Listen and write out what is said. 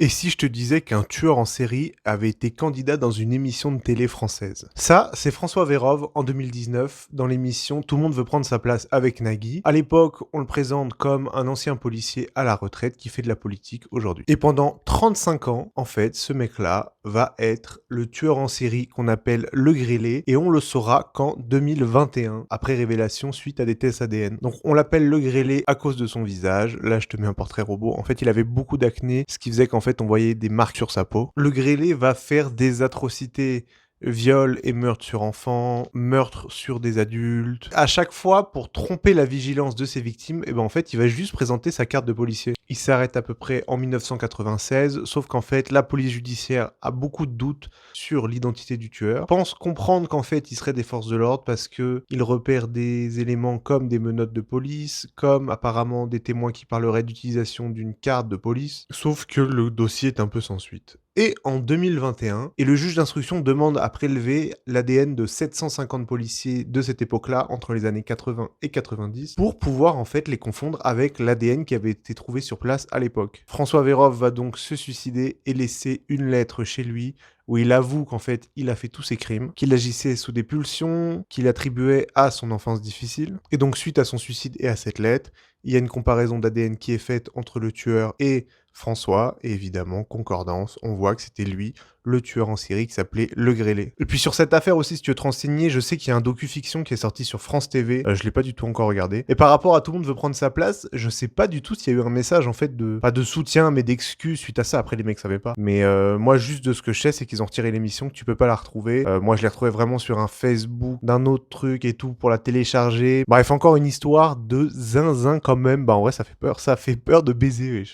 Et si je te disais qu'un tueur en série avait été candidat dans une émission de télé française? Ça, c'est François Vérove en 2019 dans l'émission Tout le monde veut prendre sa place avec Nagui. À l'époque, on le présente comme un ancien policier à la retraite qui fait de la politique aujourd'hui. Et pendant 35 ans, en fait, ce mec-là va être le tueur en série qu'on appelle le grêlé et on le saura qu'en 2021, après révélation suite à des tests ADN. Donc on l'appelle le grêlé à cause de son visage. Là, je te mets un portrait robot. En fait, il avait beaucoup d'acné, ce qui faisait qu'en fait, on voyait des marques sur sa peau. Le grêlé va faire des atrocités. Viol et meurtre sur enfants, meurtre sur des adultes. À chaque fois, pour tromper la vigilance de ses victimes, et ben en fait, il va juste présenter sa carte de policier. Il s'arrête à peu près en 1996, sauf qu'en fait, la police judiciaire a beaucoup de doutes sur l'identité du tueur. Pense comprendre qu'en fait, il serait des forces de l'ordre parce que il repère des éléments comme des menottes de police, comme apparemment des témoins qui parleraient d'utilisation d'une carte de police. Sauf que le dossier est un peu sans suite. Et en 2021, et le juge d'instruction demande à prélever l'ADN de 750 policiers de cette époque-là, entre les années 80 et 90, pour pouvoir en fait les confondre avec l'ADN qui avait été trouvé sur place à l'époque. François Vérove va donc se suicider et laisser une lettre chez lui où il avoue qu'en fait il a fait tous ces crimes, qu'il agissait sous des pulsions, qu'il attribuait à son enfance difficile. Et donc suite à son suicide et à cette lettre, il y a une comparaison d'ADN qui est faite entre le tueur et François, et évidemment, concordance, on voit que c'était lui, le tueur en série qui s'appelait Le Grêlé. Et puis sur cette affaire aussi, si tu veux te renseigner, je sais qu'il y a un docu-fiction qui est sorti sur France TV, je l'ai pas du tout encore regardé. Et par rapport à Tout le monde veut prendre sa place, je sais pas du tout s'il y a eu un message en fait de, pas de soutien, mais d'excuses suite à ça, après les mecs savaient pas. Mais moi juste de ce que je sais, c'est qu'ils ont retiré l'émission, que tu peux pas la retrouver. Moi je l'ai retrouvée vraiment sur un Facebook d'un autre truc et tout pour la télécharger. Bref, encore une histoire de zinzin quand même, bah en vrai ça fait peur de baiser, wesh.